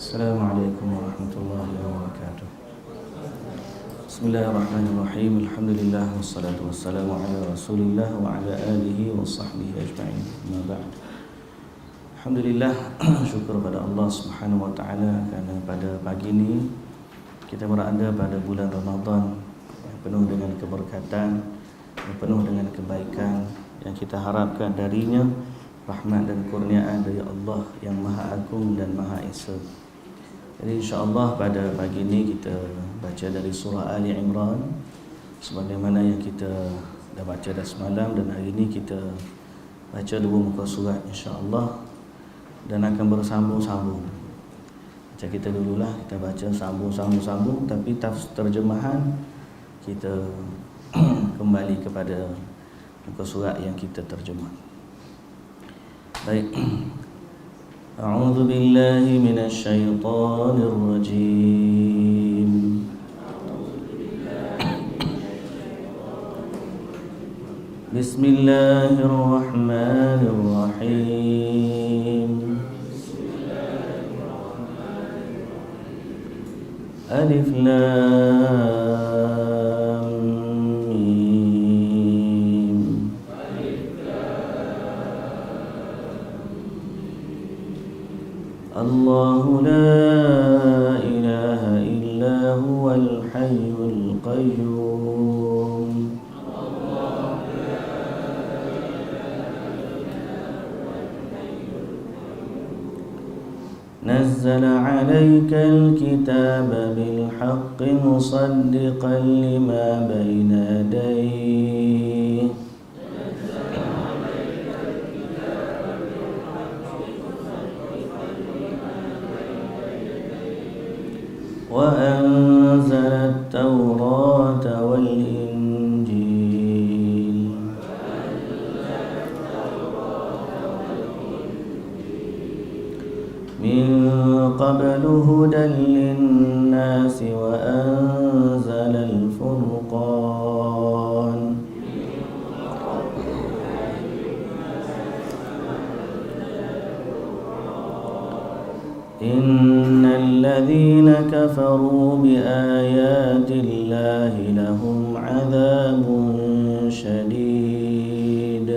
Assalamualaikum warahmatullahi wabarakatuh. Bismillahirrahmanirrahim. Alhamdulillah wassalatu wassalamu ala Rasulillah wa ala alihi wa sahbihi ajma'in. Amma ba'd. Alhamdulillah, syukur pada Allah Subhanahu wa taala kerana pada pagi ini kita berada pada bulan Ramadan yang penuh dengan keberkatan, yang penuh dengan kebaikan yang kita harapkan darinya rahmat dan kurniaan dari Allah yang Maha Agung dan Maha Esa. Jadi insya-Allah pada pagi ini kita baca dari surah Ali Imran sebagaimana yang kita dah baca dah semalam, dan hari ini kita baca dua muka surat insya-Allah dan akan bersambung-sambung. Macam kita dululah, kita baca sambung-sambung, tapi terjemahan kita kembali kepada muka surat yang kita terjemah. Baik. A'udzu billahi minasy syaithanir rajim. Bismillahirrahmanirrahim. Alif Lam Mim. Allahu la ilaha illa huwal hayyul qayyum. نزل عليك الكتاب بالحق مصدقا لما بين يديه وأنزل التوراة والإنجيل من قبل هدى للناس وأنزل الفرقان إن الذين كفروا بآيات الله لهم عذاب شديد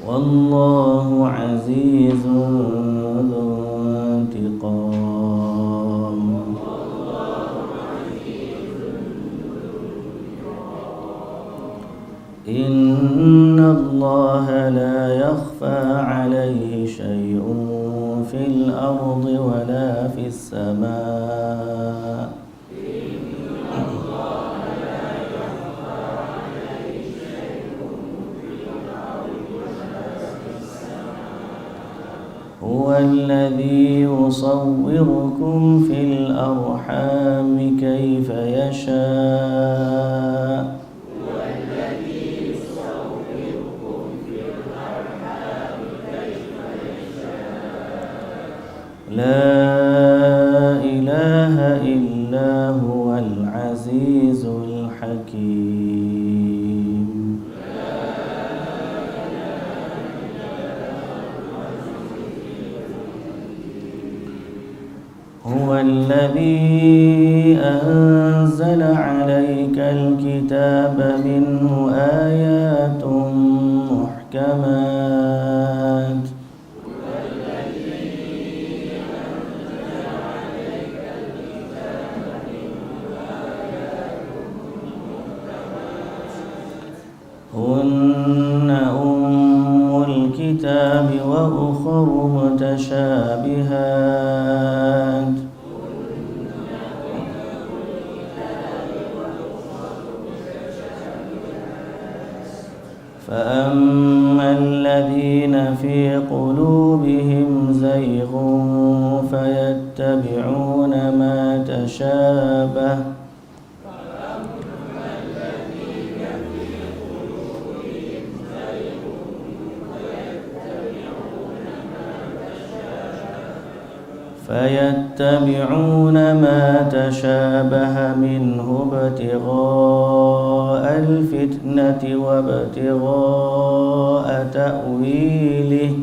والله عزيز ذو انتقام. إن الله لا يخفى عليه شيء في الأرض ولا في السماء. هو الذي يصوركم في الأرحام كيف يشاء. لا إله إلا هو العزيز الحكيم. هو الذي أنزل عليك الكتاب منه آيات محكمات هن أم الكتاب وأخر متشابهات فأما الذين في قلوبهم زيغ فيتبعون ما تشابه فيتبعون ما تشابه منه ابتغاء الفتنة وابتغاء تأويله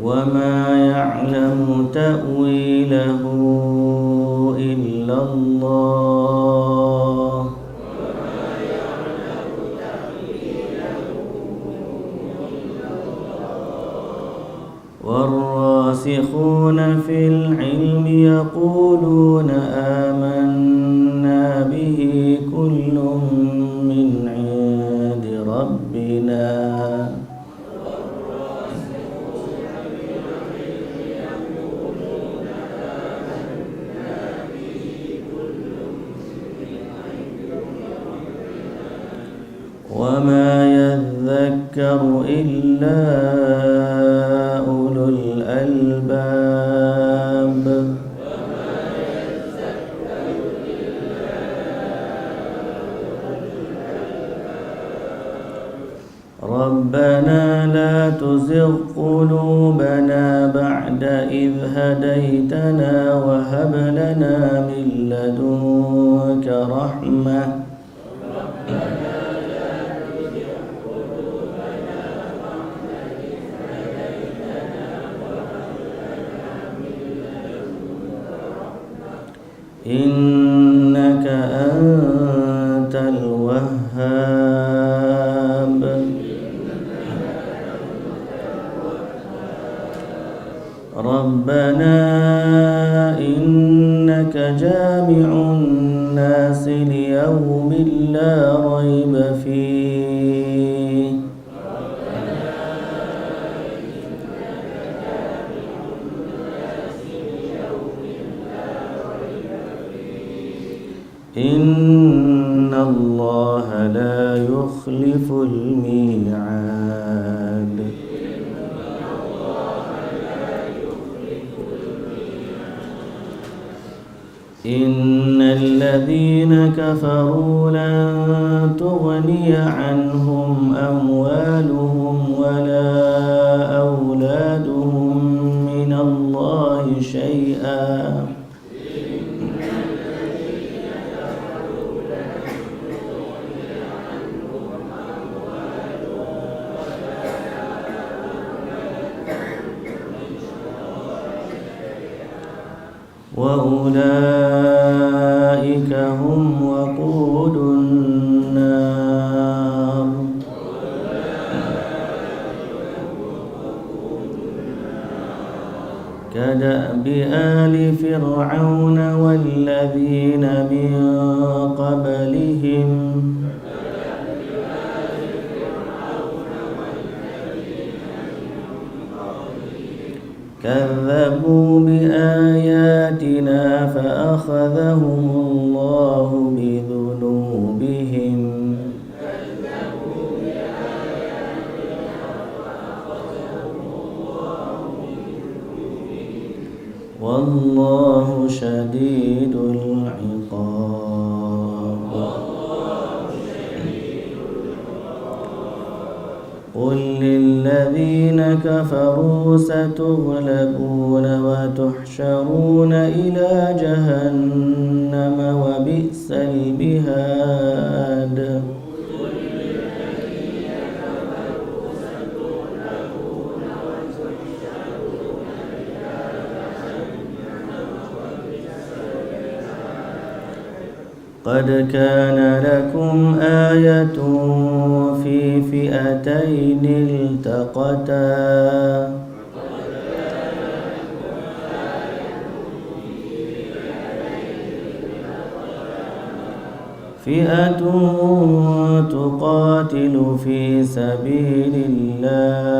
وما يعلم تأويله إلا الله والراسخون في العلم يقولون آمنا به كل من عند ربنا وما يذكر إلا أولو الألباب ربنا لا تزغ قلوبنا بعد إذ هديتنا وهب لنا من لدنك رحمة إنك أنت الوهاب ربنا إنك جامع الناس ليوم لا ريب فيه إن الله لا يخلف الميعاد إن الذين كفروا لن تغني عنهم أموالهم ولا أولادهم من الله شيئا وأولئك هم وقود النار كدأب آل فرعون والذين من قبلهم كذبوا بآياتنا فأخذهم الله بذنوبهم والله شديد العقاب قل للذين كفروا ستغلبون وتحشرون إلى جهنم وبئس المهاد قد كان لكم آية في فئتين التقتا فئة تقاتل في سبيل الله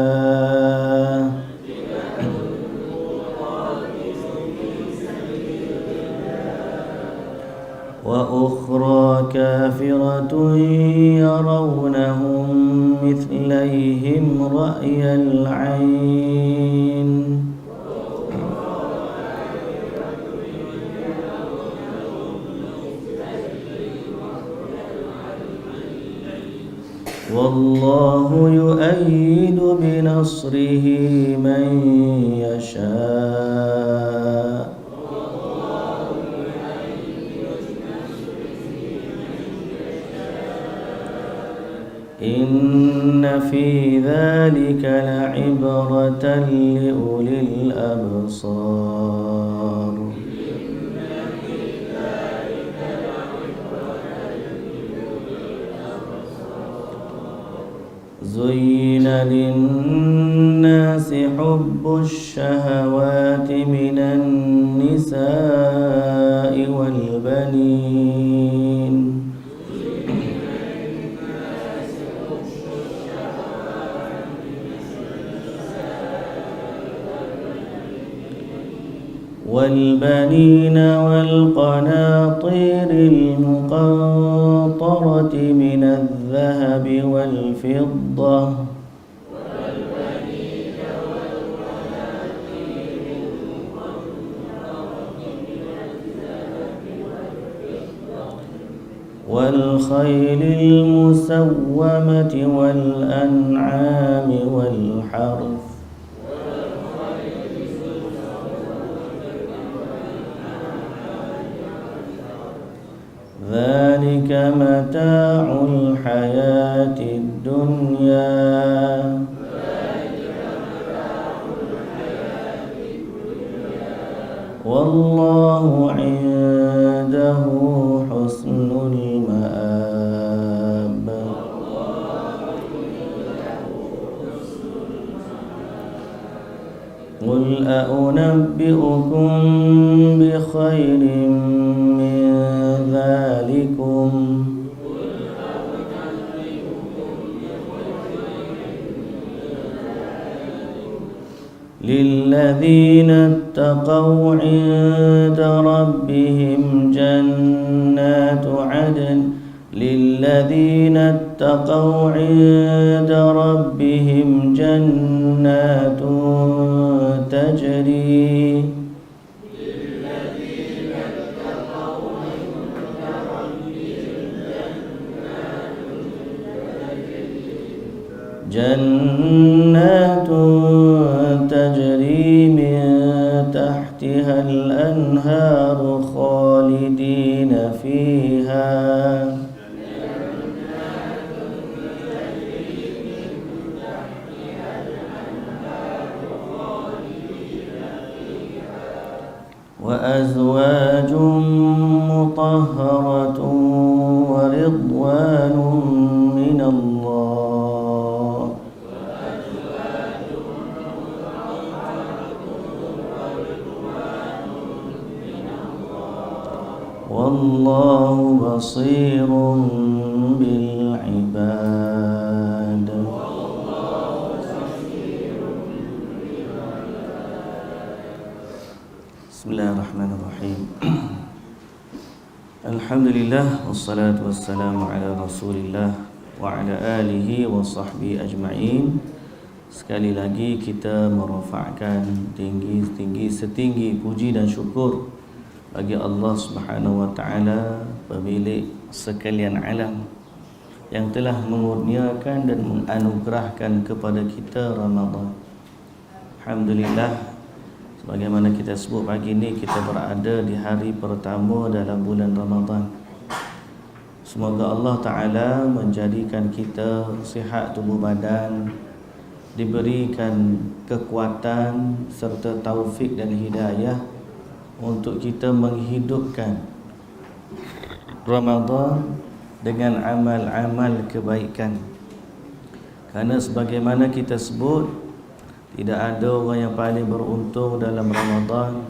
وأخرى كافرة يرونهم مثليهم رأي العين والله يؤيد بنصره من يشاء إن في ذلك لعبرة لأولي الأبصار زين للناس حب الشهوات من النساء والبنين والقناطير المقنطرة من الذهب والفضة والخيل المسومة والأنعام والحرث ذلك متاع الحياة الدنيا والله عنده حسن المآب قل أنبئكم بخير من ذلكم للذين اتقوا عند ربهم جنات عدن للذين اتقوا عند ربهم جنات تجري جنات تجري من تحتها الأنهار خالدين فيها وأزواج مطهرة ورضوان من الله والله بصير بالعباد Bismillahirrahmanirrahim. Alhamdulillah wassalatu wassalamu ala Rasulillah wa ala alihi wa sahbihi ajma'in. Sekali lagi kita merafa'kan setinggi puji dan syukur bagi Allah Subhanahu wa taala, pemilik sekalian alam, yang telah mengurniakan dan menganugerahkan kepada kita Ramadan. Alhamdulillah, bagaimana kita sebut pagi ini, kita berada di hari pertama dalam bulan Ramadan. Semoga Allah Ta'ala menjadikan kita sihat tubuh badan, diberikan kekuatan serta taufik dan hidayah untuk kita menghidupkan Ramadan dengan amal-amal kebaikan. Kerana sebagaimana kita sebut, tidak ada orang yang paling beruntung dalam Ramadan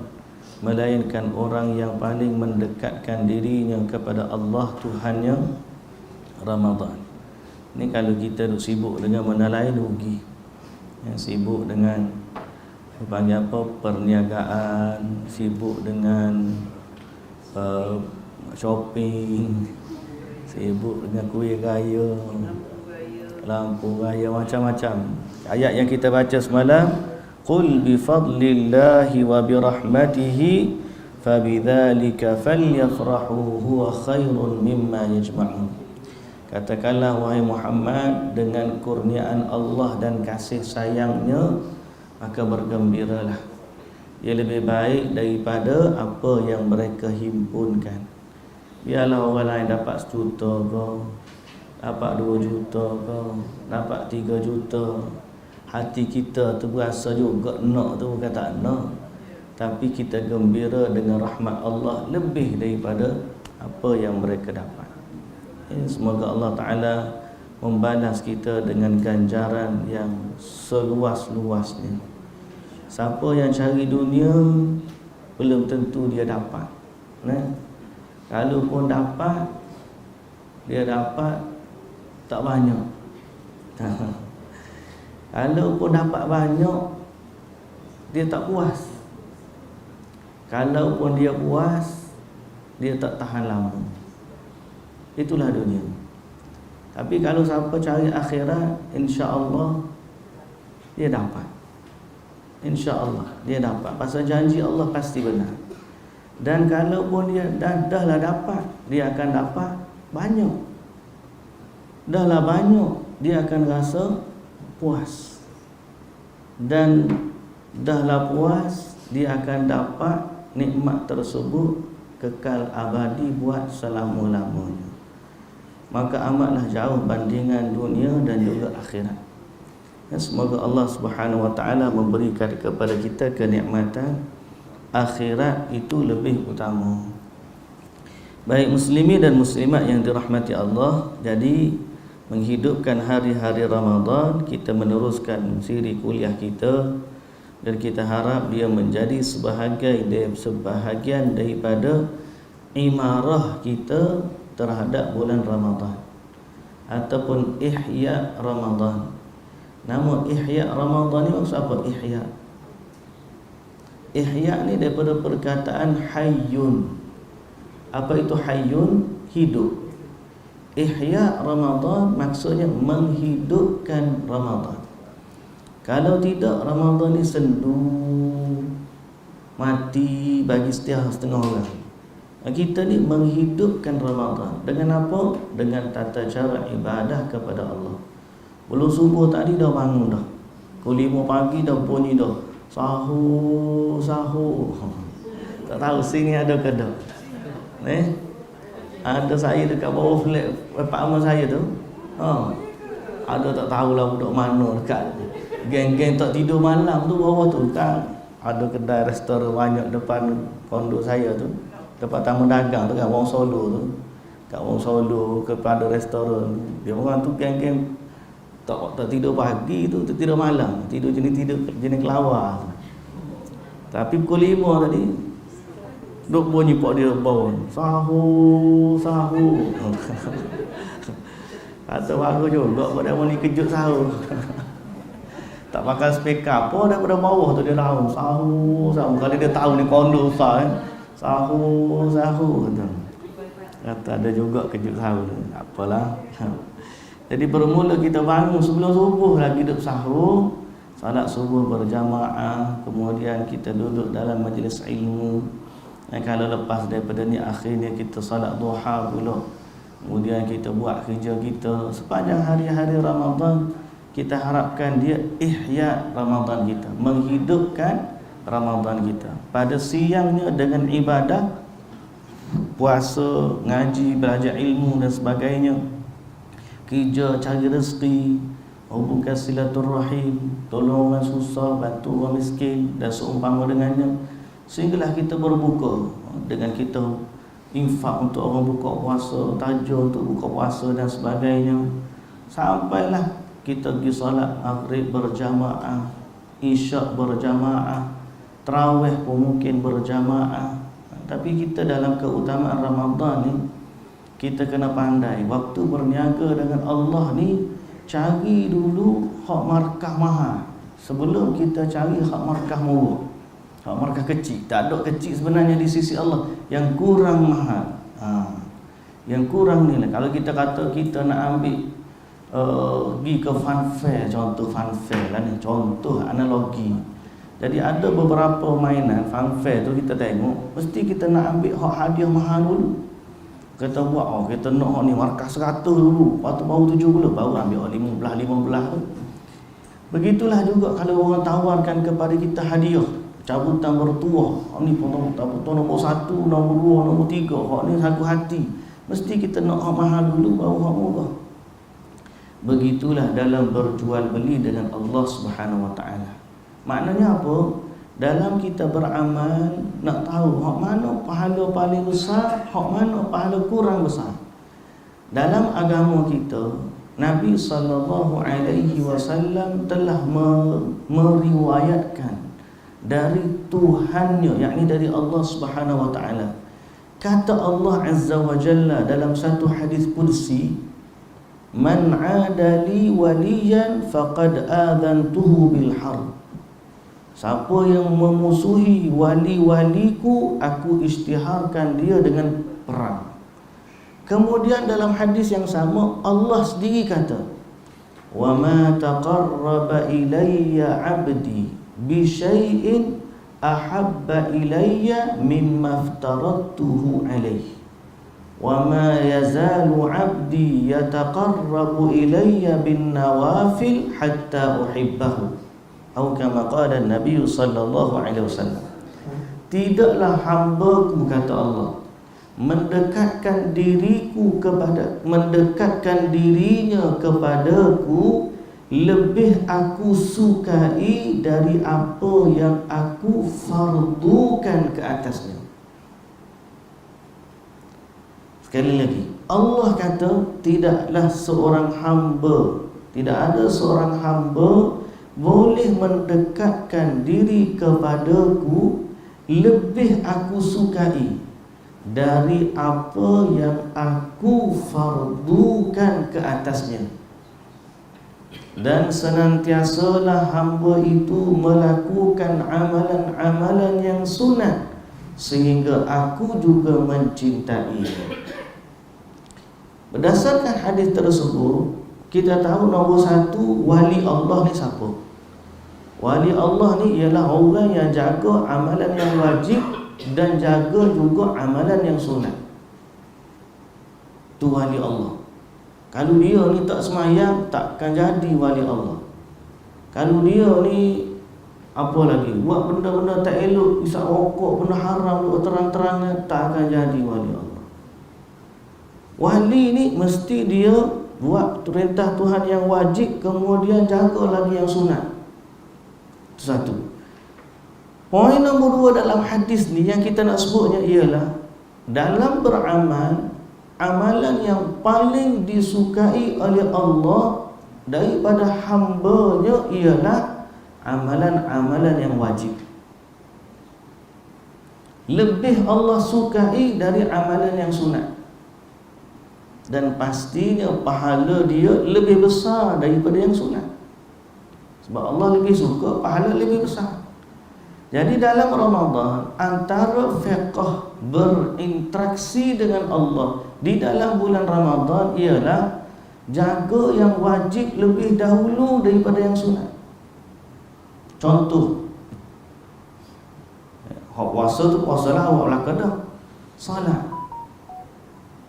melainkan orang yang paling mendekatkan dirinya kepada Allah Tuhannya Ramadan. Ini kalau kita duk sibuk dengan benda lain rugi. Yang sibuk dengan perniagaan, sibuk dengan shopping, sibuk dengan kuih raya, lampu raya, macam-macam. Ayat yang kita baca semalam, qul bi fadlillahi wa bi rahmatihi fabidzalika falyafrahu huwa khairun mimma yajma'un. Katakanlah wahai Muhammad, dengan kurniaan Allah dan kasih sayangnya, maka bergembiralah. Ia lebih baik daripada apa yang mereka himpunkan. Biarlah orang lain dapat 1 juta ke, dapat 2 juta ke, dapat 3 juta. Hati kita tu berasa juga nak tu, bukan tak nak. Tapi kita gembira dengan rahmat Allah lebih daripada apa yang mereka dapat. Semoga Allah Ta'ala membalas kita dengan ganjaran yang seluas-luasnya. Siapa yang cari dunia, belum tentu dia dapat. Kalau pun dapat, dia dapat tak banyak. Kalau pun dapat banyak, dia tak puas. Kalau pun dia puas, dia tak tahan lama. Itulah dunia. Tapi kalau siapa cari akhirat, insya-Allah dia dapat. Insya-Allah dia dapat. Pasal janji Allah pasti benar. Dan kalau pun dia dahlah dapat, dia akan dapat banyak. Dahlah banyak, dia akan rasa puas. Dan dahlah puas, dia akan dapat nikmat tersebut kekal abadi buat selama-lamanya. Maka amatlah jauh bandingan dunia dan juga akhirat. Semoga Allah Subhanahu wa taala memberikan kepada kita kenikmatan akhirat itu lebih utama. Baik muslimin dan muslimat yang dirahmati Allah, jadi menghidupkan hari-hari Ramadan, kita meneruskan siri kuliah kita, dan kita harap dia menjadi sebahagian daripada imarah kita terhadap bulan Ramadan ataupun ihya Ramadan. Nama ihya Ramadan ni maksud apa? Ihya ni daripada perkataan hayyun. Apa itu hayyun? Hidup. Ihya Ramadan maksudnya menghidupkan Ramadan. Kalau tidak, Ramadan ni sendu, mati bagi setengah orang. Kita ni menghidupkan Ramadan. Dengan apa? Dengan tata cara ibadah kepada Allah. Belum subuh tadi dah bangun dah. Pukul 5 pagi dah bunyi dah. Sahur. Tak tahu sini ada ke tak? Ada saya dekat bawah flat apartment saya tu. Ada tak tahulah budak mana dekat. Geng-geng tak tidur malam tu bawah tu kan. Ada kedai restoran banyak depan pondok saya tu. Tempat tamu dagang tu kan, Wong Solo tu. Kat Wong Solo kepada restoran. Dia orang tu geng-geng tak tidur pagi tu, tak tidur malam. Tidur jenis kelawar. Tapi pukul 5 tadi duk bunyi pak dia bawah. Sahur. Kata bagus juga buat dia ni kejut sahur. Tak pakai speaker apa daripada bawah tu dia tahu sahur. Kalau dia tahu ni kondo besar kan. Sahur kata ada juga kejut sahur. Apalah. Jadi bermula kita bangun sebelum subuh lagi duduk sahur, salat subuh berjamaah, kemudian kita duduk dalam majlis ilmu. Dan kalau lepas daripada ni akhirnya kita salat duha pula. Kemudian kita buat kerja kita sepanjang hari-hari Ramadan. Kita harapkan dia ihya Ramadan kita, menghidupkan Ramadan kita. Pada siangnya dengan ibadah, puasa, ngaji, belajar ilmu dan sebagainya. Kerja cari rezeki, hubungkan silaturrahim, tolong orang susah, bantu orang miskin dan seumpama dengannya. Sehinggalah kita berbuka dengan kita infak untuk orang buka puasa, tajur untuk buka puasa dan sebagainya. Sampailah kita pergi solat maghrib berjamaah, isyak berjamaah, tarawih pun mungkin berjamaah. Tapi kita dalam keutamaan Ramadan ni, kita kena pandai waktu berniaga dengan Allah ni, cari dulu hak markah mahal sebelum kita cari hak markah murah. Hak markah kecil, tak ada kecil sebenarnya di sisi Allah, yang kurang mahal. Yang kurang ni lah. Kalau kita kata kita nak ambil pergi ke fun fair, contoh fun fair lah ni, contoh analogi. Jadi ada beberapa mainan fun fair tu kita tengok, mesti kita nak ambil hak hadiah mahal dulu. Kita buat, kita nak ni markah 100 dulu, lepas tu baru 70, baru ambil 15 tu. Begitulah juga kalau orang tawarkan kepada kita hadiah cabutan bertuah, ni pun nombor 1, nombor 2, nombor 3, hak ni sagu hati, mesti kita nak hak mahal dulu baru hak murah. Begitulah dalam berjual beli dengan Allah Subhanahu Wa Taala. Maknanya apa? Dalam kita beramal, nak tahu hak mana pahala paling besar, hak mana pahala kurang besar. Dalam agama kita, Nabi SAW telah meriwayatkan dari Tuhannya, yakni dari Allah Subhanahu Wa Taala. Kata Allah Azza wa Jalla dalam satu hadis qudsi, "Man 'adali waliyan faqad adantuhu bil harb." Siapa yang memusuhi wali-waliku, aku isytiharkan dia dengan perang. Kemudian dalam hadis yang sama Allah sendiri kata, "Wa ma taqarraba ilayya 'abdi bi syai'in ahabba ilayya mimma aftaradtuhu alayhi. Wa ma yazalu 'abdi yataqarrabu ilayya bin nawafil hatta uhibbahu." Atau kama qala Nabi sallallahu alaihi wasallam. Tidaklah hamba-Ku, kata Allah, mendekatkan dirinya kepadaku lebih aku sukai dari apa yang aku fardukan ke atasnya. Sekali lagi, Allah kata tidaklah seorang hamba, tidak ada seorang hamba boleh mendekatkan diri kepadaku lebih aku sukai dari apa yang aku fardukan ke atasnya. Dan senantiasalah hamba itu melakukan amalan-amalan yang sunat sehingga aku juga mencintai. Berdasarkan hadis tersebut, kita tahu nombor 1, wali Allah ni siapa? Wali Allah ni ialah orang yang jaga amalan yang wajib dan jaga juga amalan yang sunat. Tu wali Allah. Kalau dia ni tak semayang, takkan jadi wali Allah. Kalau dia ni apa lagi, buat benda-benda tak elok, isap rokok, benda haram, terang-terangnya, tak akan jadi wali Allah. Wali ni mesti dia buat perintah Tuhan yang wajib, kemudian jaga lagi yang sunat. Itu satu. Poin nombor 2 dalam hadis ni yang kita nak sebutnya ialah dalam beramal, amalan yang paling disukai oleh Allah daripada hamba-Nya ialah amalan-amalan yang wajib. Lebih Allah sukai dari amalan yang sunat. Dan pastinya pahala dia lebih besar daripada yang sunat. Sebab Allah lebih suka, pahala lebih besar. Jadi dalam Ramadan, antara fiqh berinteraksi dengan Allah di dalam bulan Ramadan ialah jaga yang wajib lebih dahulu daripada yang sunat. Contoh, puasa tu puasalah awak belakang dah.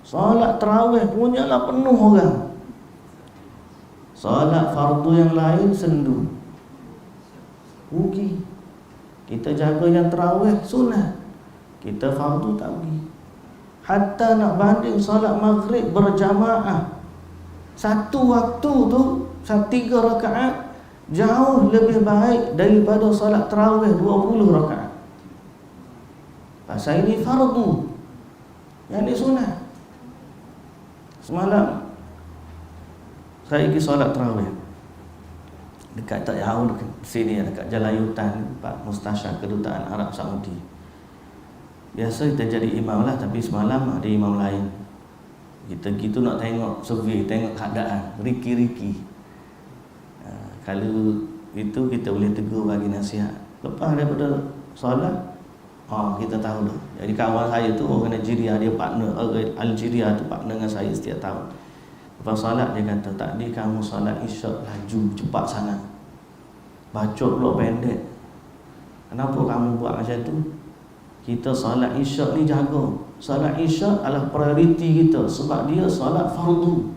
Salat tarawih punyalah penuh orang. Salat fardu yang lain sendu, rugi. Kita jaga yang tarawih sunat, kita fardu tak rugi. Hatta nak banding salat maghrib berjamaah, satu waktu tu 3 rakaat jauh lebih baik daripada salat tarawih 20 rakaat. Pasal ini fardu, yang ini sunat. Semalam saya pergi solat tarawih dekat tak jauh dekat sini, dekat Jalan Yutan, Pak Mustasyar Kedutaan Arab Saudi. Biasa kita jadi imam lah, tapi semalam ada imam lain. Kita gitu nak tengok survey, tengok keadaan, riki-riki. Kalau itu kita boleh tegur, bagi nasihat. Lepas daripada solat, kita tahu dah. Jadi kawan saya tu orang Nigeria, dia partner Algeria tu, partner dengan saya setiap tahun. Lepas salat dia kata, tadi kamu salat isyak laju cepat sangat, bacot pula pendek. Kenapa kamu buat macam tu? Kita salat isyak ni jaga, Solat Isyak adalah prioriti kita sebab dia solat fardu.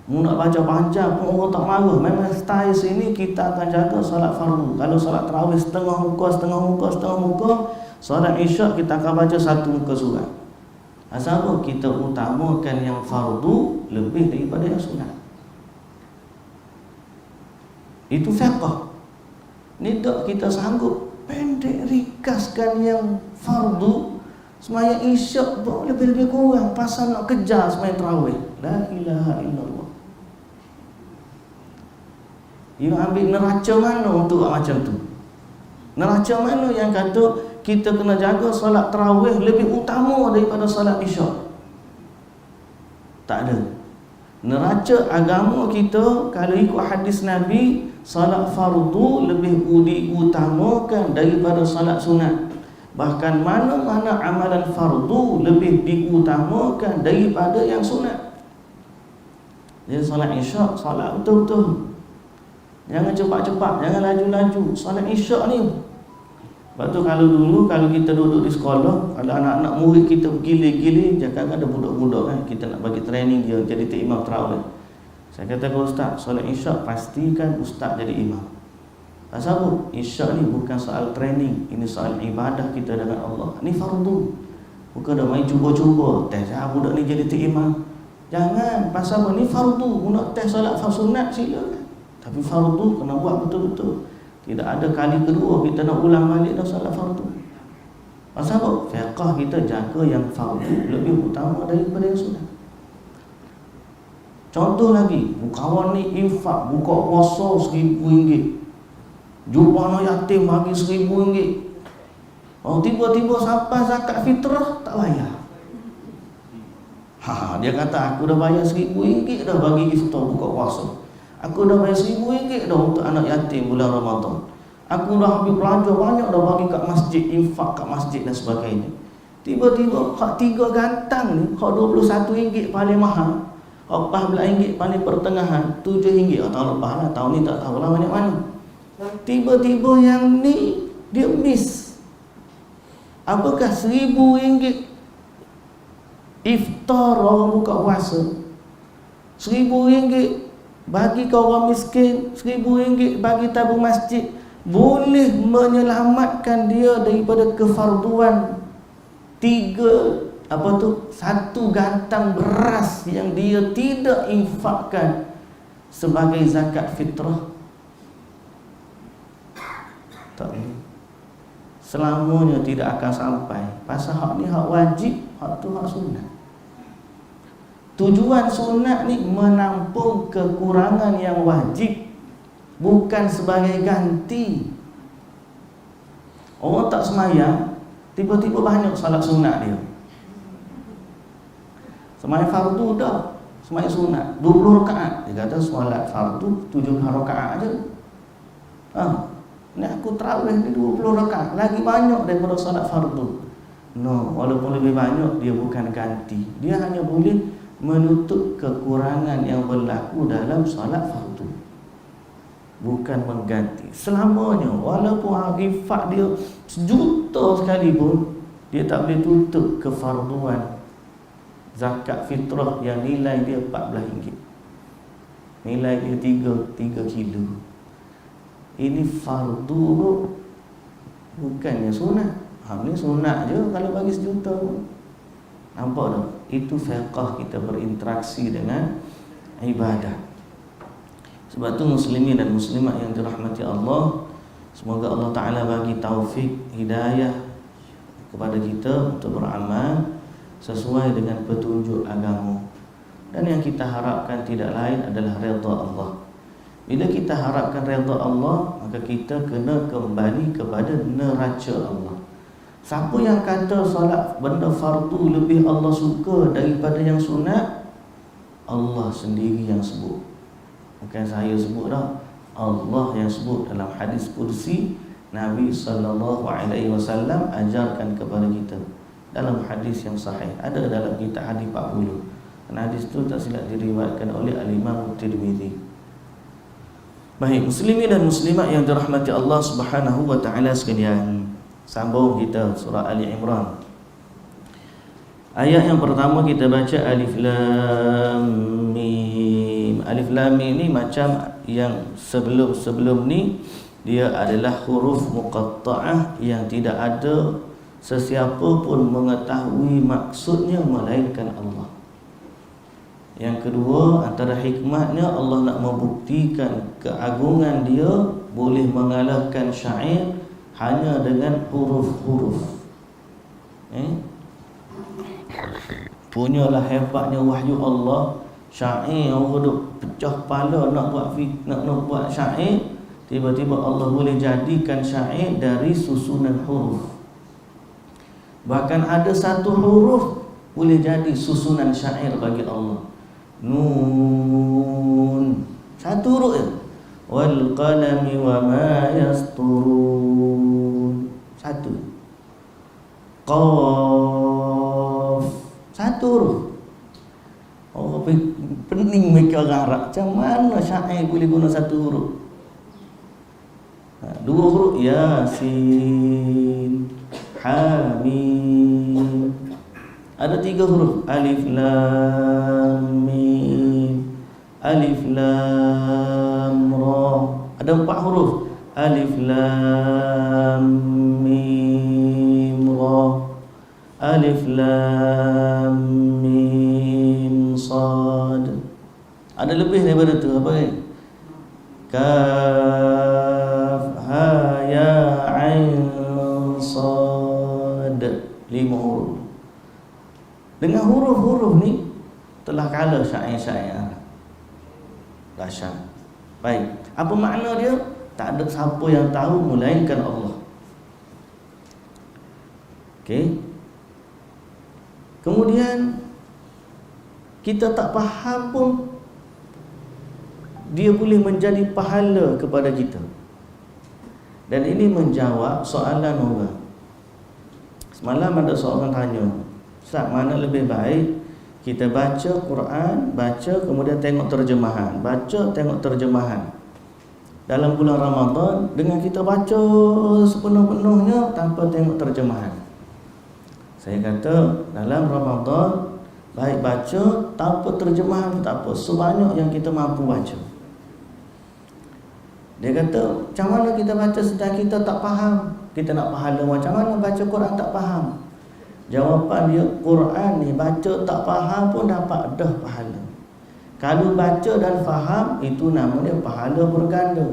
Mu nak baca panjang pun orang tak marah. Memang style sini kita akan jaga solat fardu. Kalau solat tarawih setengah muka, solat Isyak kita akan baca satu muka surat. Asal apa? Kita utamakan yang fardu lebih daripada yang sunat. Itu fiqh. Ni tak kita sanggup pendek rikaskan yang fardu. Semaya Isyak lebih-lebih kurang pasal nak kejar semaya tarawih. La ilaha illallah. You ambil neraca mana untuk buat macam tu? Neraca mana yang kata kita kena jaga solat tarawih lebih utama daripada solat Isyak? Tak ada. Neraca agama kita kalau ikut hadis Nabi, solat fardu lebih diutamakan daripada solat sunat. Bahkan mana-mana amalan fardu lebih diutamakan daripada yang sunat. Jadi solat Isyak, solat betul-betul. Jangan cepat-cepat, jangan laju-laju. Solat Isyak ni. Lepas tu kalau dulu, kalau kita duduk di sekolah, kalau anak-anak murid kita bergilir-gilir, jangan ada budak-budak kan, kita nak bagi training dia jadi imam tarawih. Saya kata ke ustaz, solat Isyak pastikan ustaz jadi imam. Pasal apa? Isyak ni bukan soal training, ini soal ibadah kita dengan Allah. Ni fardu. Bukan dah main cuba-cuba test budak ni jadi imam. Jangan, pasal apa? Ni fardu. Nak test solat sunat silakan. Tapi fardu kena buat betul-betul. Tidak ada kali kedua kita nak ulang balik dah solat fardu. Pasal apa? Fiqh kita jaga yang fardu lebih utama daripada yang sunat. Contoh lagi, kawan ni infak buka puasa RM1,000. Jumpa anak yatim bagi RM1,000. Oh, tiba-tiba sampai zakat fitrah tak bayar. Dia kata aku dah bayar RM1,000 dah bagi iftar buka puasa. Aku dah bayar RM1,000 dah untuk anak yatim bulan Ramadan. Aku dah ambil belanja banyak dah bagi kat masjid, infak kat masjid dan sebagainya. Tiba-tiba hak 3 gantang ni, hak RM21 paling mahal, hak RM14 paling pertengahan, RM7 tahun lepas lah, tahun ni tak tahulah banyak mana. Tiba-tiba yang ni dia miss. Apakah RM1,000 iftar orang buka puasa, RM1,000 bagi ke orang miskin, RM1,000 bagi tabung masjid, boleh menyelamatkan dia daripada kefarduan 1 gantang beras yang dia tidak infakkan sebagai zakat fitrah. Tak, selamanya tidak akan sampai. Pasal hak ni hak wajib, hak tu hak sunat. Tujuan sunat ni menampung kekurangan yang wajib, bukan sebagai ganti. Orang tak semayang, tiba-tiba banyak salat sunat dia. Semayang fardu dah, semayang sunat 20 rakaat. Dia kata solat fardu 70 rakaat aja. Ni aku tarawih ni 20 rakaat, lagi banyak daripada solat fardu. No, walaupun lebih banyak, dia bukan ganti. Dia hanya boleh menutup kekurangan yang berlaku dalam solat fardu, bukan mengganti. Selamanya walaupun infak dia 1 juta sekalipun, dia tak boleh tutup kefarduan zakat fitrah yang nilai dia RM14. Nilai dia 3 kilo. Ini fardu, bukannya sunat. Ni sunat je kalau bagi 1 juta. Nampak tak? Itu fiqh kita berinteraksi dengan ibadah. Sebab tu muslimin dan muslimat yang dirahmati Allah, semoga Allah Ta'ala bagi taufik, hidayah kepada kita untuk beramal sesuai dengan petunjuk agama. Dan yang kita harapkan tidak lain adalah redha Allah. Bila kita harapkan redha Allah, maka kita kena kembali kepada neraca Allah. Siapa yang kata solat benda fardu lebih Allah suka daripada yang sunat, Allah sendiri yang sebut. Bukan saya sebut dah, Allah yang sebut dalam hadis kursi. Nabi SAW ajarkan kepada kita dalam hadis yang sahih, ada dalam kitab hadis 40. Dan hadis itu tak silap diriwayatkan oleh Al-Imam Tirmizi. Baik, muslimin dan muslimat yang dirahmati Allah Subhanahu wa taala sekalian, sambung kita surah Ali Imran. Ayat yang pertama kita baca Alif Lam Mim. Alif Lam Mim ni macam yang sebelum ni, dia adalah huruf muqatta'ah yang tidak ada sesiapa pun mengetahui maksudnya melainkan Allah. Yang kedua, antara hikmahnya Allah nak membuktikan keagungan dia boleh mengalahkan syair hanya dengan huruf-huruf. Punyalah hebatnya wahyu Allah. Syair orang duk pecah kepala nak buat syair, tiba-tiba Allah boleh jadikan syair dari susunan huruf. Bahkan ada satu huruf boleh jadi susunan syair bagi Allah. Nun, satu huruf je. Wal qalami wa ma yasturun, satu. Qaf, satu huruf. Oh, pening mereka orang Arab. Macam mana syair boleh guna satu huruf? Dua huruf, Yasin, Hamim. Ada tiga huruf, Alif Lam Mim, Alif Lam Ra. Ada empat huruf, Alif Lam Mim Ra, Alif Lam Mim Sad. Ada lebih daripada tu, apa ni? Kaf Ha Ya Ain Sad. 5 huruf. Dengan huruf-huruf ni telah kalah syair-syair. Dahsyat. Baik, apa makna dia? Tak ada siapa yang tahu melainkan Allah. Okey. Kemudian kita tak faham pun dia boleh menjadi pahala kepada kita. Dan ini menjawab soalan orang. Semalam ada seorang tanya, Ustaz, mana lebih baik kita baca Quran, baca kemudian tengok terjemahan, baca tengok terjemahan dalam bulan Ramadan dengan kita baca sepenuh-penuhnya tanpa tengok terjemahan? Saya kata dalam Ramadan baik baca tanpa terjemahan tak apa, sebanyak yang kita mampu baca. Dia kata, macam mana kita baca sedang kita tak faham? Kita nak pahala macam mana baca Quran tak faham? Jawapan dia, Quran ni baca tak faham pun dapat dah pahala. Kalau baca dan faham, itu namanya pahala berganda.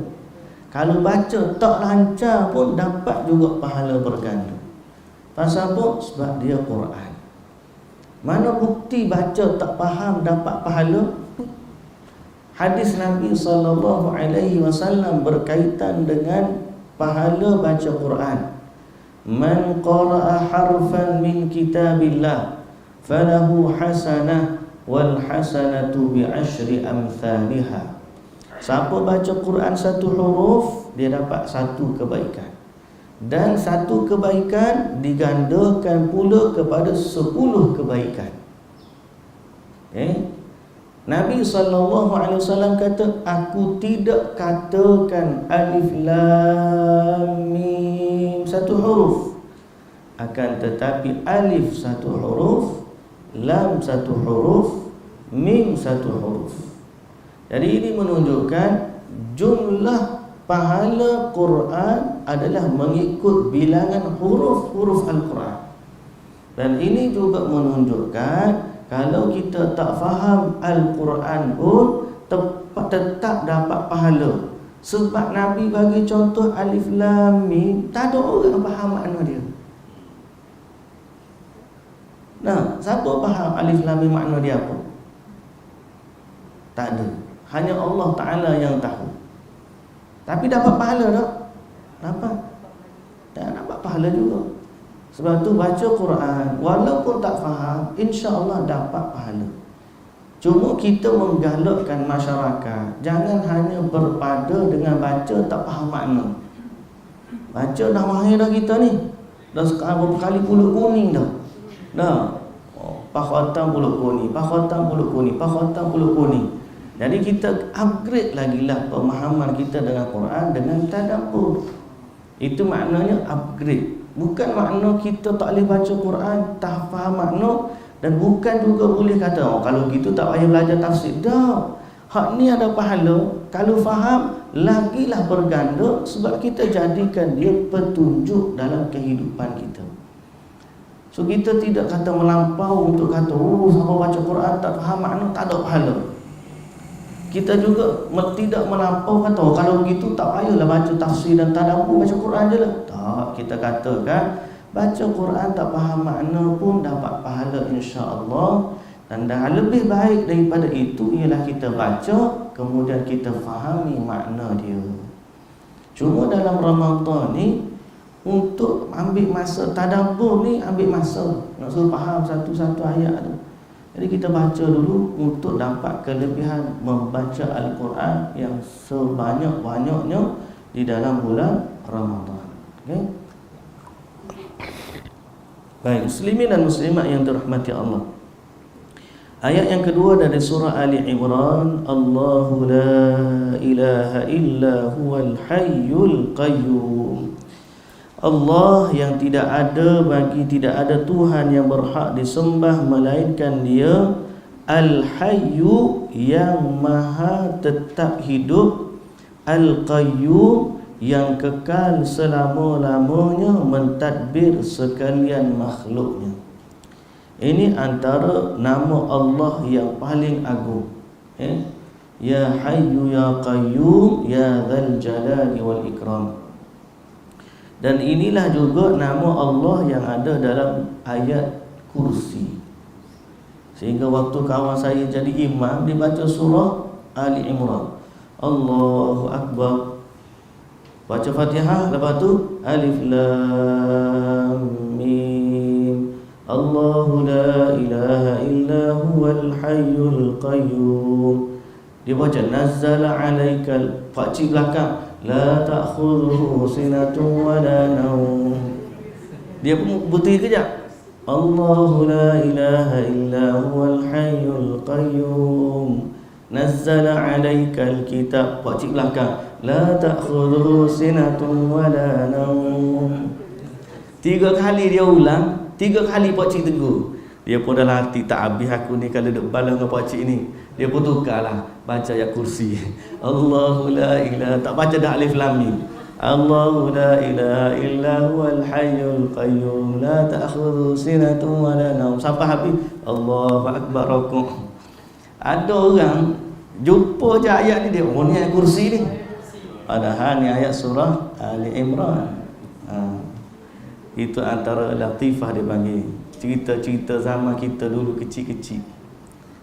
Kalau baca tak lancar pun dapat juga pahala berganda. Pasal apa? Sebab dia Quran. Mana bukti baca tak faham dapat pahala? Hadis Nabi SAW berkaitan dengan pahala baca Quran. Man qara'a harfan min kitabillah falahu hasanah wal hasanatu bi asyri amthaliha. Siapa baca Quran satu huruf, dia dapat satu kebaikan. Dan satu kebaikan digandakan pula kepada 10 kebaikan. Nabi SAW kata, aku tidak katakan alif lam mim satu huruf, akan tetapi alif satu huruf, lam satu huruf, mim satu huruf. Jadi ini menunjukkan jumlah pahala Quran adalah mengikut bilangan huruf-huruf Al-Quran. Dan ini juga menunjukkan kalau kita tak faham Al-Quran pun tetap dapat pahala. Sebab Nabi bagi contoh alif lam mim, tak ada orang faham makna dia. Nah, siapa faham alif lam mim makna dia apa? Tak ada. Hanya Allah Ta'ala yang tahu. Tapi dapat pahala tak? Dapat. Tak dapat pahala juga. Sebab tu baca Quran walaupun tak faham, insya-Allah dapat pahala. Cuma kita menggalakkan masyarakat jangan hanya berpada dengan baca tak faham makna. Baca dah mahir dah kita ni. Dah sekarang berapa kali pulut kuning dah. Dah. Pakhotam pulut kuning, pakhotam pulut kuning, pakhotam pulut kuning. Jadi kita upgrade lagi lah pemahaman kita dengan Quran dengan tadabbur. Itu maknanya upgrade. Bukan makna kita tak boleh baca Quran, tak faham makna, Dan bukan juga boleh kata, oh kalau gitu tak payah belajar tafsir. Tak. Hak ni ada pahala. Kalau faham, lagilah berganda, sebab kita jadikan dia petunjuk dalam kehidupan kita. So kita tidak kata melampau untuk kata, oh siapa baca Quran tak faham makna, tak ada pahala. Kita juga tidak melampau kata, oh kalau begitu tak payahlah baca tafsir dan tadabbur, baca Quran je lah. Tak, kita katakan baca Quran tak faham makna pun dapat pahala insya-Allah. Dan dah lebih baik daripada itu ialah kita baca, kemudian kita fahami makna dia. Cuma dalam Ramadan ni, untuk ambil masa tadabbur ni ambil masa, nak suruh faham satu-satu ayat tu. Jadi kita baca dulu untuk dapat kelebihan membaca Al-Quran yang sebanyak-banyaknya di dalam bulan Ramadan. Okay? Baik, muslimin dan muslimat yang dirahmati Allah. Ayat yang kedua dari surah Ali Imran, Allahu la ilaha illa huwal hayyul qayyum. Allah yang tidak ada Tuhan yang berhak disembah melainkan Dia, Al-Hayyu yang maha tetap hidup, Al-Qayyum yang kekal selama-lamanya mentadbir sekalian makhluknya. Ini antara nama Allah yang paling agung. Ya Hayyu Ya Qayyum Ya Dzal Jalali wal Ikram. Dan inilah juga nama Allah yang ada dalam ayat kursi. Sehingga waktu kawan saya jadi imam, dia baca surah Ali Imran, Allahu Akbar, baca Fatihah, lepas tu Alif Lam Mim, Allahu la ilaha illa huwal hayyul qayyum. Dia baca Nazzala alaikal, pakcik belakang, la ta'khudhuhu sinatun wa la nawm. Dia pun berhenti kejap, Allahu la ilaha illa huwal hayyul qayyum, nazzala alaikal kitab, pakcik belakang, la ta'khudhuhu sinatun wa la nawm. 3 kali dia ulang, 3 kali pakcik tegur. Dia pun dalam hati, tak habis aku ni kalau duk balas dengan pakcik ni. Dia pun tukarlah, baca ayat kursi, Allahu la ilaha, tak baca dah Alif Lam Mim, Allahu la ilaha illa huwal hayyul qayyum, la ta'khudhu sinatun wa la nawm, sampai habis Allahu akbar rukuk. Ada orang jumpa je ayat ni, dia oh ni ayat kursi ni, padahal ni ayat surah Ali Imran. Itu antara latifah dia panggil, cerita-cerita zaman kita dulu kecil-kecil.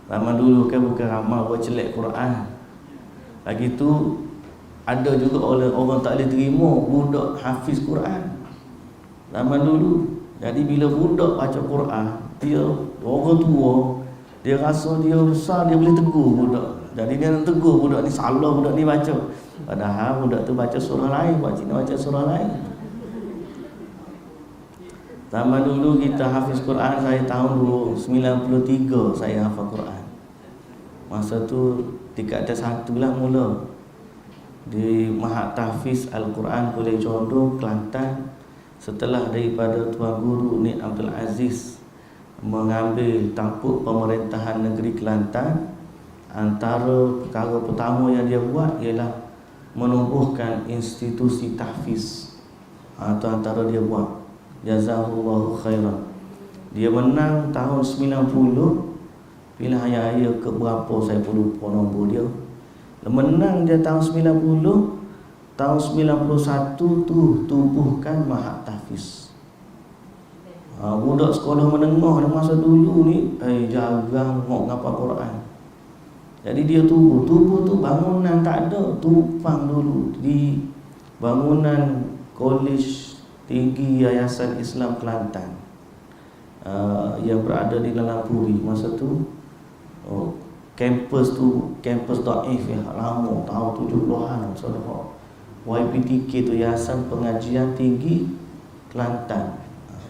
Zaman dulu kan bukan ramai buat celak Quran. Lagi tu ada juga orang tak boleh terima budak hafiz Quran zaman dulu. Jadi bila budak baca Quran, dia orang tua, dia rasa dia besar, dia boleh tegur budak. Jadi dia nak tegur budak ni, salah budak ni baca, padahal budak tu baca surah lain, pakcik nak baca surah lain. Zaman dulu kita hafiz Quran, saya tahun 93 saya hafal Quran. Masa tu tingkat dah 1 lah mula di Mahat Tahfiz Al-Quran Kuala Jodoh, Kelantan. Setelah daripada Tuan Guru Nik Abdul Aziz mengambil tampuk pemerintahan negeri Kelantan, antara perkara pertama yang dia buat ialah menumbuhkan institusi tahfiz. Itu antara dia buat. Jazahullahu khairan. Dia menang tahun 90, pilihan raya ke berapa saya pun lupa nombor dia. Menang dia tahun 90, tahun 91 tu tubuhkan Mahat Tahfiz. Budak sekolah menengah pada masa dulu ni jarang nak ngapal Quran. Jadi dia tubuh tu bangunan tak ada, tumpang dulu di bangunan Kolej Tinggi Yayasan Islam Kelantan yang berada di Lalampuri. Masa tu kampus daif ya, lama tahun 70-an. Saudara YPTK tu, Yayasan Pengajian Tinggi Kelantan,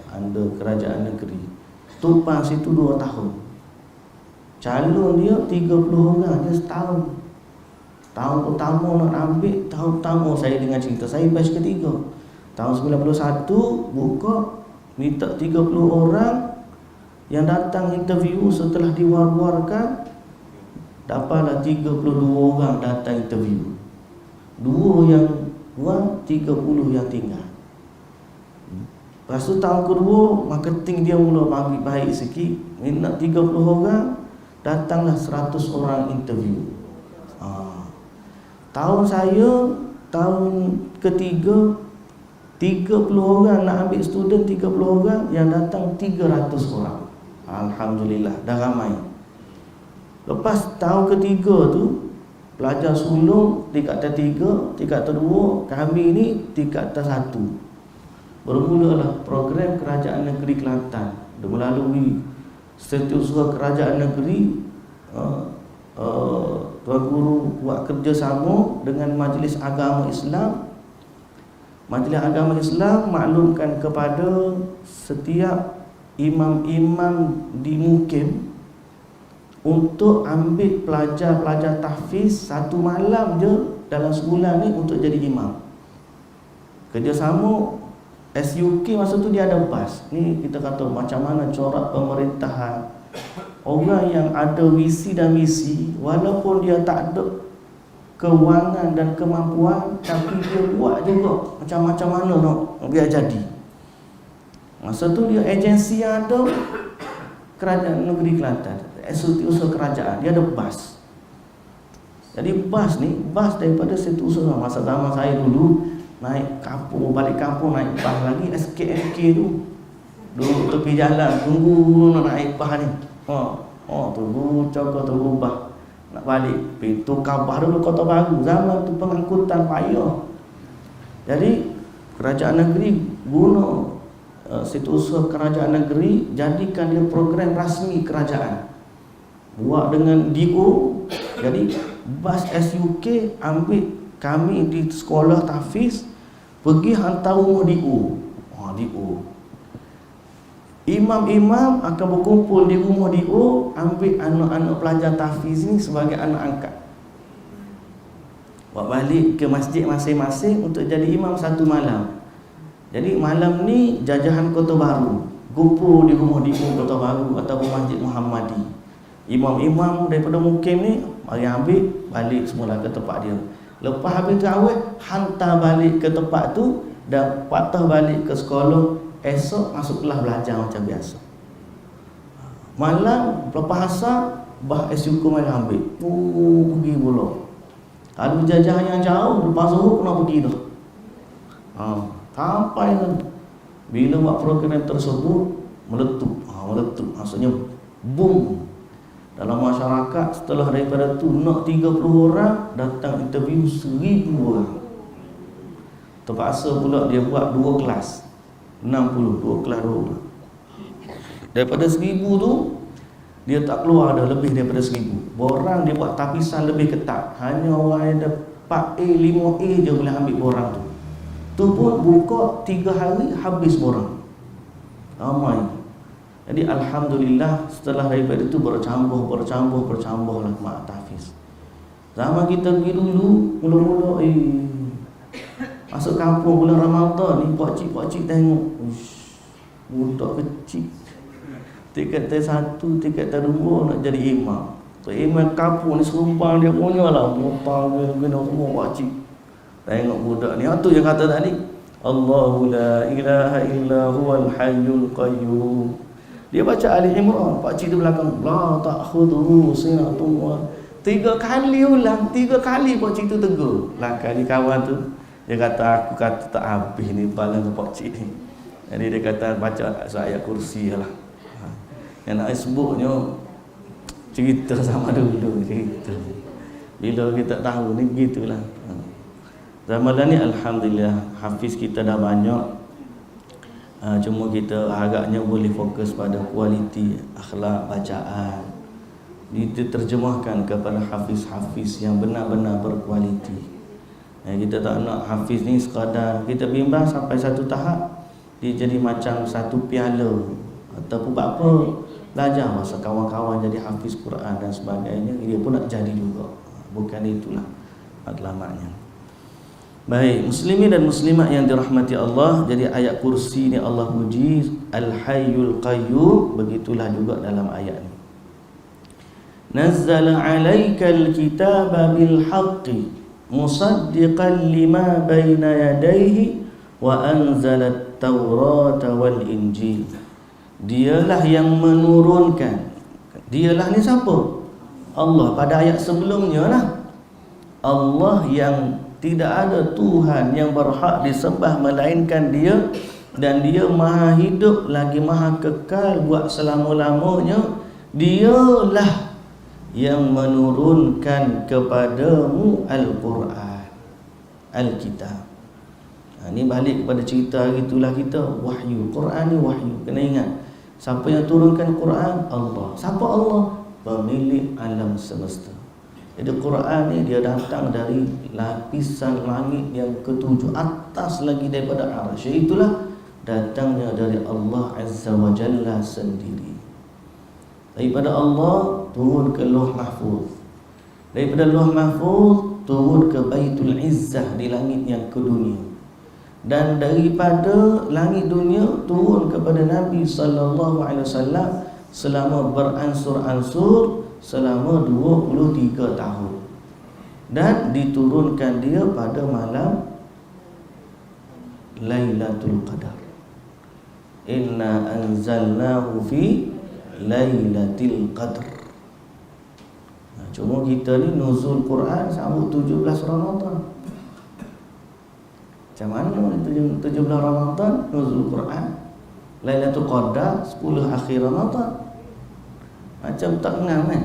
under kerajaan negeri. Tumpang situ 2 tahun. Calon dia 30 orang je setahun. Tahun pertama nak ambil, tahun pertama saya dengar cerita, saya batch ketiga. Tahun 91 buka, minta 30 orang, Yang datang interview setelah diwar-warkan, dapatlah 32 orang datang interview. 2 yang buat, 30 yang tinggal. Lepas tu tahun kedua, marketing dia mula bagi baik sikit. Nak 30 orang, datanglah 100 orang interview. Tahun saya, tahun ketiga, 30 orang nak ambil student, 30 orang, yang datang 300 orang. Alhamdulillah, dah ramai. Lepas tahun ketiga tu, pelajar sulung tingkatan 3, tingkatan 2, kami ni tingkatan 1. Bermulalah program Kerajaan Negeri Kelantan melalui Setiausaha Kerajaan Negeri. Tuan Guru buat kerjasama dengan Majlis Agama Islam. Majlis Agama Islam maklumkan kepada setiap imam-imam di Mukim untuk ambil pelajar-pelajar tahfiz 1 malam je dalam sebulan ni untuk jadi imam. Kerjasama SUK masa tu dia ada bas. Ni kita kata macam mana corak pemerintahan. Orang yang ada visi dan misi, walaupun dia tak ada kewangan dan kemampuan, tapi dia buat juga macam-macam mana nak biar jadi. Masa tu dia agensi yang ada Kerajaan Negeri Kelantan, Setiausaha Kerajaan, dia ada bas. Jadi bas ni, bas daripada Setiausaha. Masa zaman saya dulu naik kampung, balik kampung naik bas lagi SKMK tu. Duduk tepi jalan, tunggu nak naik bas ni. Tunggu cokok tunggu bas. Nak balik pintu Kaabah dulu Kota Baru. Zaman tu pengangkutan payah. Jadi Kerajaan Negeri guna Setiausaha Kerajaan Negeri, jadikan dia program rasmi kerajaan. Buat dengan DO. Jadi bas SUK ambil kami di sekolah tahfiz, pergi hantar rumah DO. DO. Imam-imam akan berkumpul di rumah DO, ambil anak-anak pelajar tahfiz ni sebagai anak angkat. Buat balik ke masjid masing-masing untuk jadi imam 1 malam. Jadi malam ni jajahan Kota Baru kumpul di rumah DO Kota Baru ataupun Masjid Muhammadi. Imam-imam daripada Mukim ni mari ambil balik semula ke tempat dia. Lepas habis tarawih, hantar balik ke tempat tu dan patah balik ke sekolah. Esok masuk kelas belajar macam biasa. Malam lepas asar, bah SUK mari ambil. Pergi pula. Kalau jajah yang jauh, lepas zuhur kena pergi dah. Sampai kan bila buat program tersebut meletup. Meletup maksudnya boom. Dalam masyarakat setelah daripada tu nak 30 orang, datang interview 1000 orang. Terpaksa pula dia buat 2 kelas. 62 kelas 2. Daripada 1000 tu dia tak keluar dah lebih daripada 1000. Borang dia buat tapisan lebih ketat. Hanya orang yang ada 4A, 5A je boleh ambil borang tu. Tu pun buka 3 hari habis borang. Ramai. Jadi alhamdulillah setelah daripada itu bercambuh lah mak tahfiz. Zaman kita pergi dulu mula-mula masuk kampung bulan Ramadan ni, pakcik tengok budak kecil tingkatan 1, tingkatan 2 nak jadi imam. So imam kampung ni serumpang dia punya lah, mumpang dia kena semua pakcik. Tengok budak ni, tu yang kata tadi, Allahu la ilaha illa huwal hayyul qayyum. Dia baca Ali Imran, pakcik di belakang, la ta'khudhuhu sinatun wa 3 kali ulang, 3 kali pakcik tu tegur. Lah kali kawan tu dia kata, aku kata tak habis ni balang ke pakcik ni. Jadi dia kata baca ayat kursi lah. Yang nak sebutnya cerita sama dulu cerita. Bila kita tahu ni begitulah. Zaman ni alhamdulillah hafiz kita dah banyak. Cuma kita agaknya boleh fokus pada kualiti akhlak bacaan. Diterjemahkan kepada hafiz-hafiz yang benar-benar berkualiti. Kita tak nak hafiz ni sekadar kita bimbang sampai satu tahap dia jadi macam satu piala ataupun apa, belajar masa kawan-kawan jadi hafiz Quran dan sebagainya, dia pun nak jadi juga. Bukan itulah matlamatnya. Baik, muslimin dan muslimat yang dirahmati Allah, jadi ayat kursi ni Allah puji Al-Hayyul Qayyum, begitulah juga dalam ayat ni. Nazzala 'alaikal kitaba bil haqqi musaddiqan lima baina yadayhi wa anzalat Taurata wal Injil. Dialah yang menurunkan. Dialah ni siapa? Allah. Pada ayat sebelumnya lah, Allah yang tidak ada Tuhan yang berhak disembah melainkan Dia, dan Dia maha hidup lagi maha kekal buat selama-lamanya. Dialah yang menurunkan kepadamu Al-Quran, Al-Kitab. Ini balik kepada cerita gitulah kita, wahyu. Quran ni wahyu. Kena ingat, siapa yang turunkan Quran? Allah. Siapa Allah? Pemilik alam semesta. Jadi Quran ni dia datang dari lapisan langit yang ketujuh, atas lagi daripada arsy. Itulah datangnya dari Allah Azza wa Jalla sendiri. Daripada Allah turun ke Lauh Mahfuz. Daripada Lauh Mahfuz turun ke Baitul Izzah di langit yang kedunia. Dan daripada langit dunia turun kepada Nabi sallallahu alaihi wasallam selama beransur-ansur selama 23 tahun, dan diturunkan dia pada malam Lailatul Qadar. Inna anzalnahu fi Lailatul Qadar. Cuma kita ni nuzul Quran sambut 17 Ramadan. Macam mana 17 Ramadan nuzul Quran? Lailatul Qadar 10 akhir Ramadan. Macam tak ngam kan?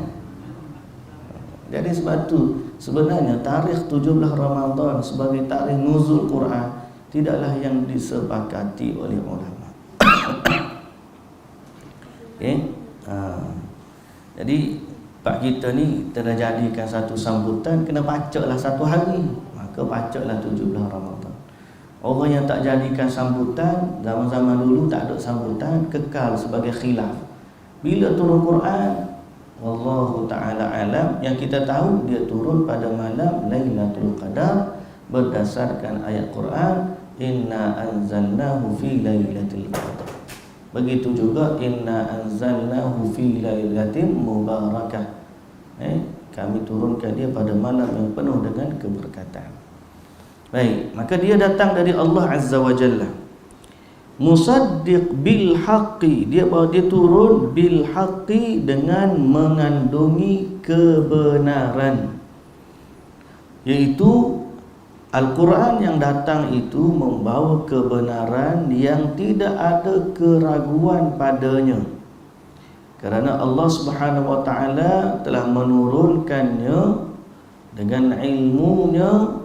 Jadi sebab tu sebenarnya tarikh 17 Ramadan sebagai tarikh nuzul Quran tidaklah yang disepakati oleh ulama. Okey. Jadi pak kita ni telah jadikan satu sambutan, kena bacalah satu hari, maka bacalah 17 Ramadan. Orang yang tak jadikan sambutan, zaman-zaman dulu tak ada sambutan, kekal sebagai khilaf. Bila turun Quran, wallahu ta'ala alam, yang kita tahu dia turun pada malam Lailatul Qadar berdasarkan ayat Quran, inna anzalnahu fi lailatul qadar. Begitu juga inna anzalnahu fi lailatin mubarakah. Kami turunkan dia pada malam yang penuh dengan keberkatan. Baik, maka dia datang dari Allah Azza wa Jalla. Musaddiq bil haqqi, dia turun bil haqqi dengan mengandungi kebenaran, iaitu Al-Quran yang datang itu membawa kebenaran yang tidak ada keraguan padanya, kerana Allah Subhanahu wa taala telah menurunkannya dengan ilmunya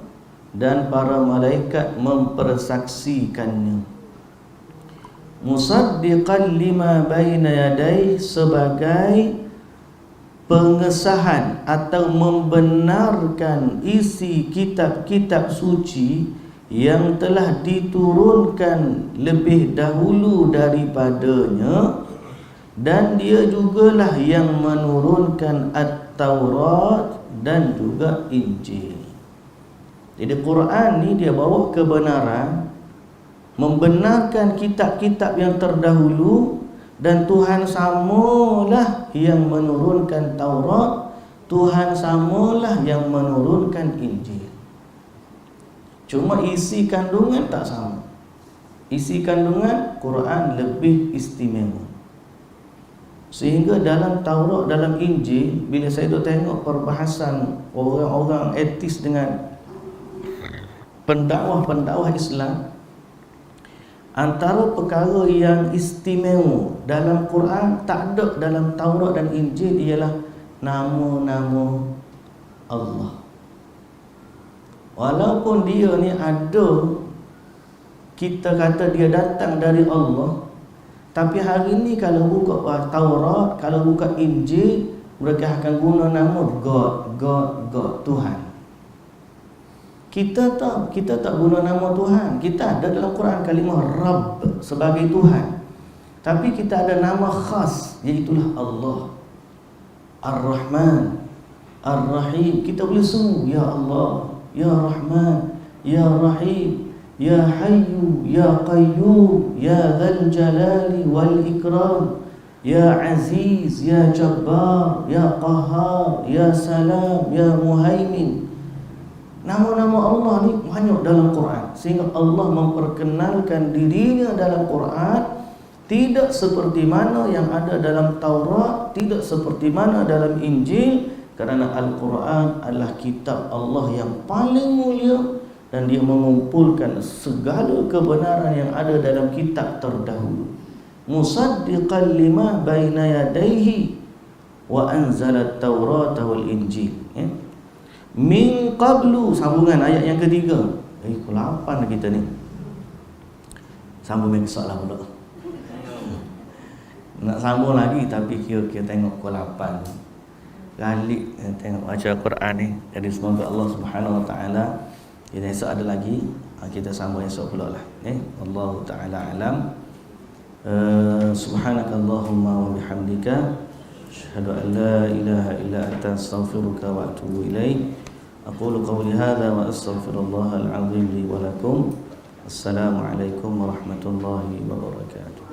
dan para malaikat mempersaksikannya. Musaddiqan lima baina yadayhi, sebagai pengesahan atau membenarkan isi kitab-kitab suci yang telah diturunkan lebih dahulu daripadanya, dan dia jugalah yang menurunkan At-Taurat dan juga Injil. Jadi Quran ni dia bawa kebenaran, membenarkan kitab-kitab yang terdahulu, dan Tuhan samalah yang menurunkan Taurat, Tuhan samalah yang menurunkan Injil. Cuma isi kandungan tak sama. Isi kandungan Quran lebih istimewa. Sehingga dalam Taurat, dalam Injil, bila saya duk tengok perbahasan orang-orang etis dengan pendakwah-pendakwah Islam, antara perkara yang istimewa dalam Quran tak ada dalam Taurat dan Injil ialah nama-nama Allah. Walaupun dia ni ada, kita kata dia datang dari Allah, tapi hari ni kalau buka Taurat, kalau buka Injil, mereka akan guna nama God, Tuhan. Kita tak guna nama Tuhan. Kita ada dalam Quran kalimah Rabb sebagai Tuhan, tapi kita ada nama khas, iaitulah Allah Ar-Rahman Ar-Rahim. Kita boleh seru ya Allah, ya Rahman, Ya Rahim, Ya Hayyu, Ya Qayyum, Ya Dzal Jalali wal Ikram, Ya Aziz, Ya Jabbar, Ya Qahhar, Ya Salam, Ya Muhaimin. Nama-nama Allah ni banyak dalam Quran, sehingga Allah memperkenalkan dirinya dalam Quran tidak seperti mana yang ada dalam Taurat, tidak seperti mana dalam Injil, kerana Al-Quran adalah kitab Allah yang paling mulia dan dia mengumpulkan segala kebenaran yang ada dalam kitab terdahulu. Musaddiqan lima baina yadayhi wa anzala at-Taurata wal Injil. Min qablu, sambungan ayat yang ketiga. Pukul 8 kita ni. Sambung besok lah pula. Nak sambung lagi tapi kira-kira tengok pukul 8. Galik tengok baca Quran ni. Jadi semoga Allah Subhanahu Wa Taala, kita esok ada lagi, kita sambung esok pula lah. Allah Taala alam. Subhanakallahumma wa bihamdika, asyhadu an la ilaha illa anta, astaghfiruka wa atubu ilaik. Aqulu qawli hadza wa astaghfirullahal azim li wa lakum. Assalamualaikum warahmatullahi wabarakatuh.